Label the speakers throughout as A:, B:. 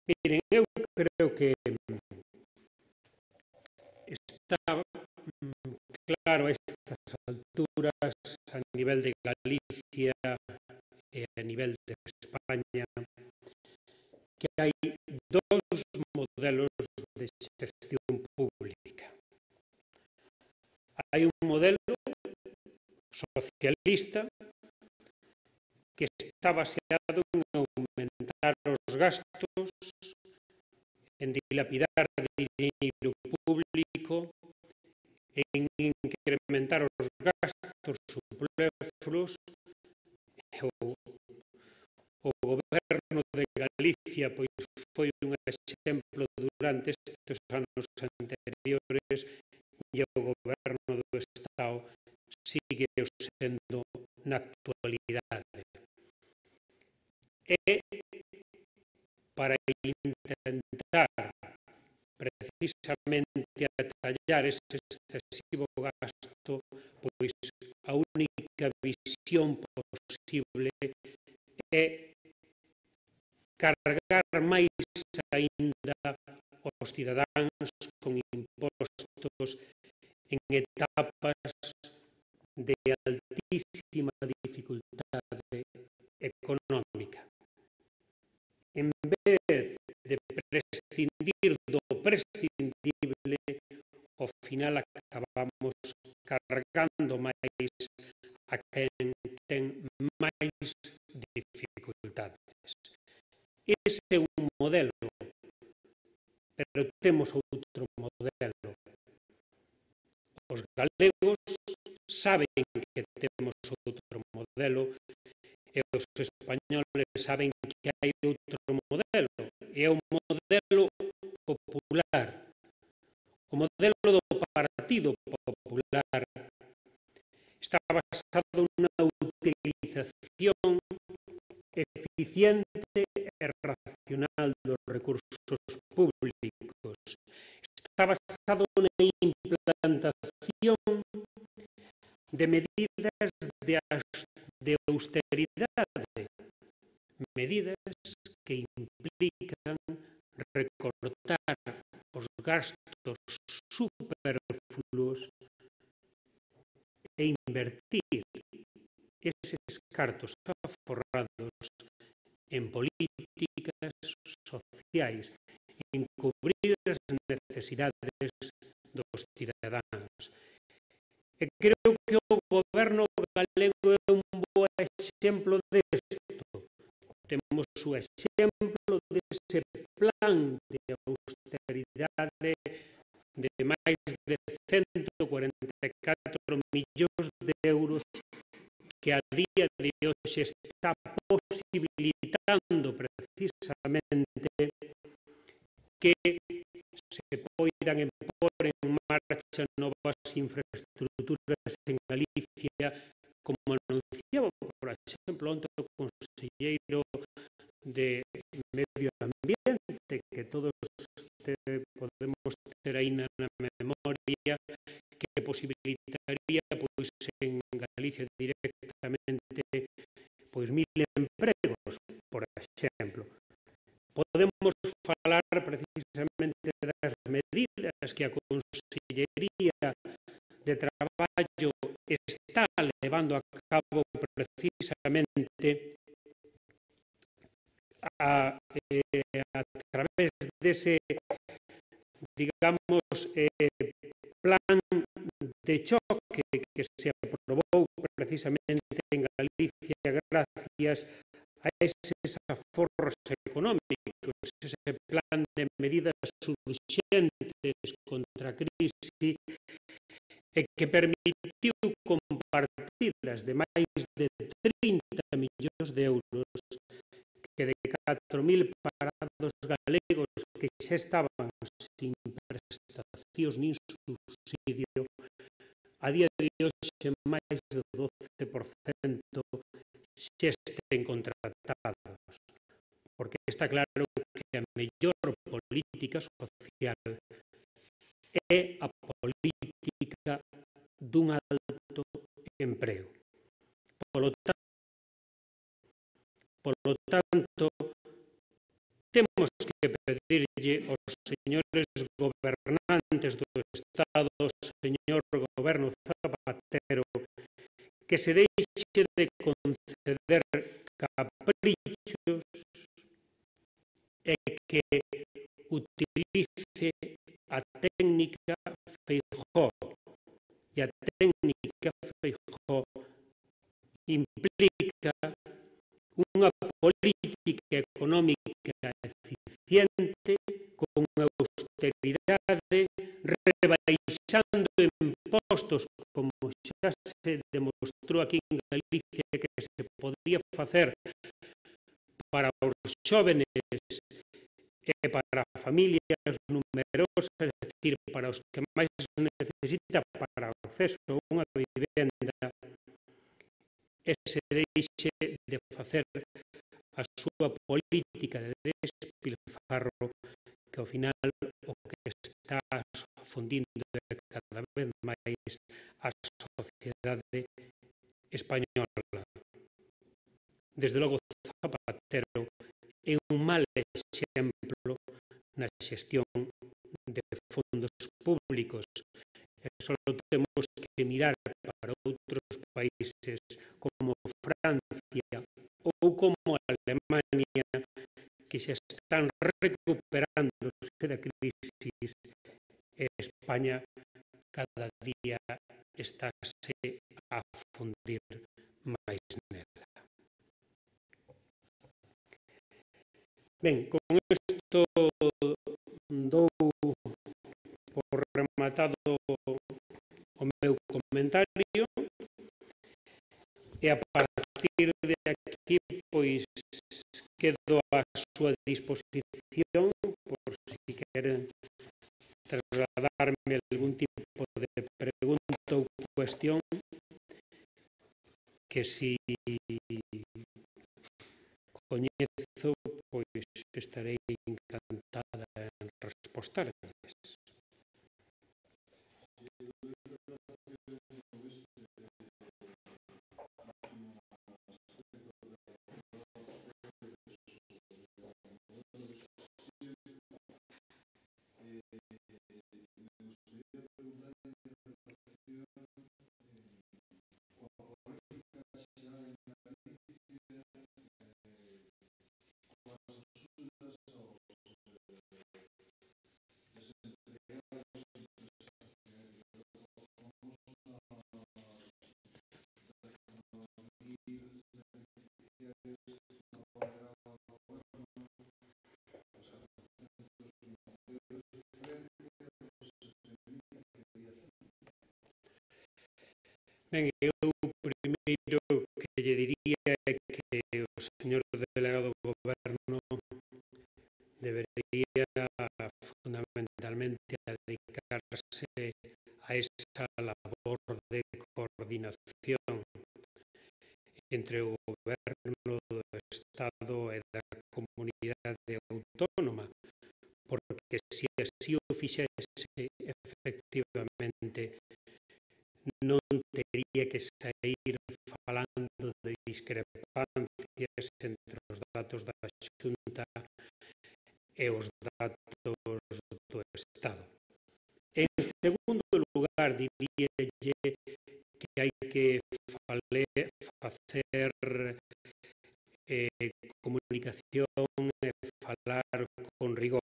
A: Miren, eu creo que está claro a estas alturas a nivel de Galicia e a nivel de España que hai dous modelos de xestión pública. Hai un modelo socialista que está baseado en aumentar os gastos, en dilapidar dinheiro público, en incrementar os gastos superfluos. O goberno de Galicia pois foi un exemplo durante estes anos anteriores e o goberno do Estado sigue sendo na actualidade. E para intentar precisamente atallar ese excesivo gasto, pois a única visión posible é cargar máis aínda os cidadáns con impostos en etapas de altísima dificultade económica. En vez de prescindir do prescindible, ao final acabamos cargando máis a quen ten máis dificultades. Ese é un modelo, pero temos outro modelo. Os galegos saben que temos outro modelo e os españoles saben que hai outro modelo. É o modelo popular, o modelo do Partido Popular. Está basado na utilización eficiente e racional dos recursos públicos. Está basado na implantación de medidas de austeridade, medidas que implican recortar os gastos superfluos e invertir eses cartos aforrados en políticas sociais, en cubrir as necesidades dos cidadáns. E creo que o goberno galego é un bo exemplo desto. Temos o exemplo dese plan de austeridade de máis de 144 millóns de euros que a día de hoxe está posibilitando precisamente que se poidan pôr en marcha novas infraestructuras en Galicia, como anunciaba, por exemplo, onte o conselleiro de Medio Ambiente, que todos podemos ter aí na memoria, que posibilitaría pois en Galicia directamente pois 1000 empregos, por exemplo. Podemos falar precisamente das medidas que a Consellería de Traballo está levando a cabo precisamente a través dese, digamos, plan de choque que se aprobou precisamente en Galicia gracias a eses aforros económicos, ese plan de medidas urxentes contra a crise e que permitiu compartidas de máis de 30 millóns de euros que de 4.000 parados galegos que xa estaban sin prestacións nin subsidio, a día de hoxe máis do 12% xa estén contratados. Porque está claro que a mellor política social é a política dun alto emprego. Polo tanto, temos que pedirlle aos señores gobernantes do Estado, señor Goberno Zapatero, que se deixe de conceder caprichos e que utilice a técnica Feijóo. E a técnica Feijóo implica unha política económica eficiente con austeridade, rebaixando impostos, como xa se demostrou aquí en Galicia que se podía facer para os xóvenes e para familias numerosas, é dicir, para os que máis necesita para o acceso a unha vivenda, e se deixe de facer a súa política de despilfarro, que ao final o que está fundindo cada vez máis a sociedade española. Desde logo, Zapatero é un mal exemplo na xestión de fondos públicos, e só temos que mirar para outros países como Francia ou como Alemania, que xa están recuperándose da crisis, e España cada día estáse a fundir máis nela. Ben, con isto dou por rematado o meu comentario, e a partir de aquí, pois, quedo á súa disposición por si queren trasladarme algún tipo de pregunta ou cuestión, que si coñezo, pois estarei encantada en respostarles. Ben, eu primeiro que lle diría é que o señor delegado do Goberno debería fundamentalmente dedicarse a esa labor de coordinación entre o Goberno do Estado e da comunidade autónoma, porque se así o fixese, efectivamente, non tería que sair falando de discrepancias entre os datos da Xunta e os datos do Estado. En segundo lugar, diríalle que hai que facer comunicación e falar con rigor.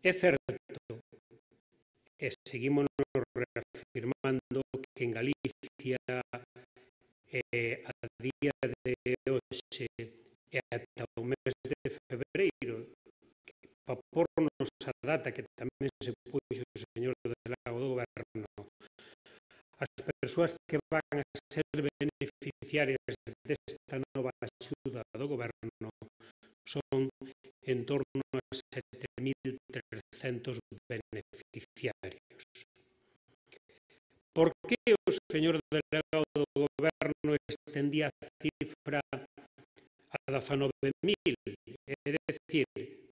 A: É certo, e seguimos reafirmando que en Galicia a día de hoxe e ata o mes de febreiro, para pornos a data que tamén se puxo o señor delegado do Goberno, as persoas que van a ser beneficiarias desta nova axuda do Goberno son en torno a 7.300 beneficiarios. Por que o señor delegado do Goberno estendía a cifra a 19.000? É dicir,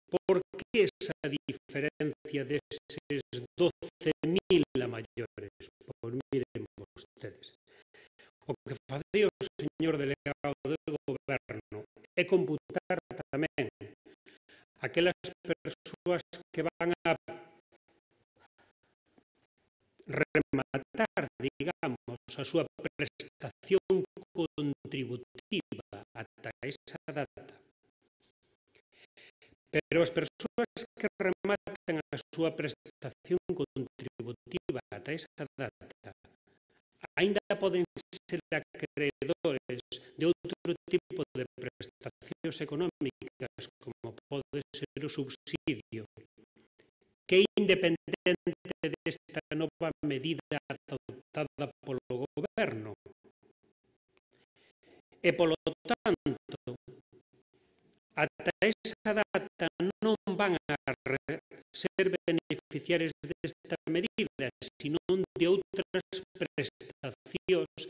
A: por que esa diferencia deses 12.000 a maiores? Pois miren vostedes. O que facía o señor delegado do Goberno é computar tamén aquelas persoas que van a rematar, digamos, a súa prestación contributiva ata esa data. Pero as persoas que rematan a súa prestación contributiva ata esa data aínda poden ser acreedores de outro tipo de prestacións económicas, como pode ser o subsidio, que é independente desta nova medida adoptada polo Goberno. E, polo tanto, ata esa data non van a ser beneficiarios desta medida, senón de outras prestacións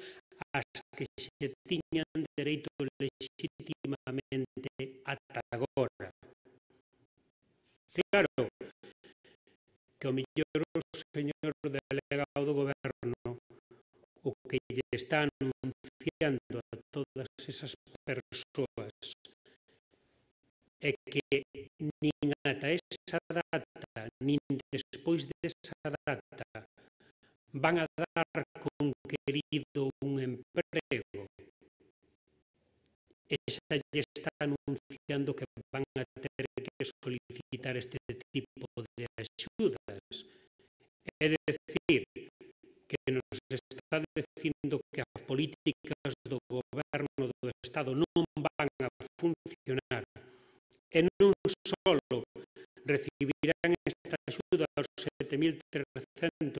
A: ás que se tiñan dereito legitimamente ata agora. Claro que ao mellor o señor delegado do Goberno o que lle está anunciando a todas esas persoas é que nin ata esa data, nin despois desa data, van a dar conquerido un emprego. E xa lle está anunciando que van a ter que solicitar este tipo de axudas. É dicir, que nos está dicindo que as políticas do Goberno do Estado non van a funcionar e non só recibirán esta axuda aos 7.300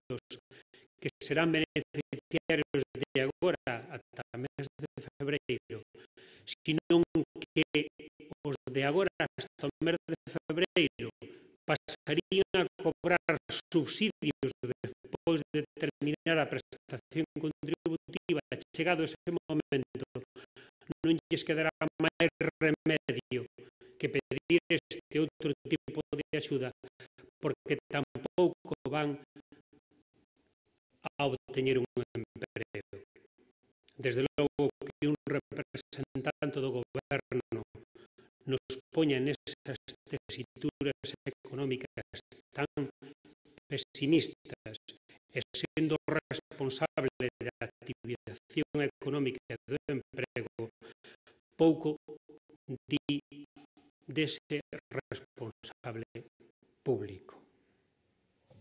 A: que serán beneficiarios de agora ata o mes de febreiro, senón que os de agora hasta o mes de febreiro pasarían a cobrar subsidios despois de terminar a prestación contributiva. Chegado ese momento, non lles quedará máis remedio que pedir este outro tipo de axuda, porque tampouco van a obteñer un emprego. Desde logo que un representante do Goberno nos poña nesas tesituras económicas tan pesimistas e sendo responsable da activación económica e do emprego, pouco di dese responsable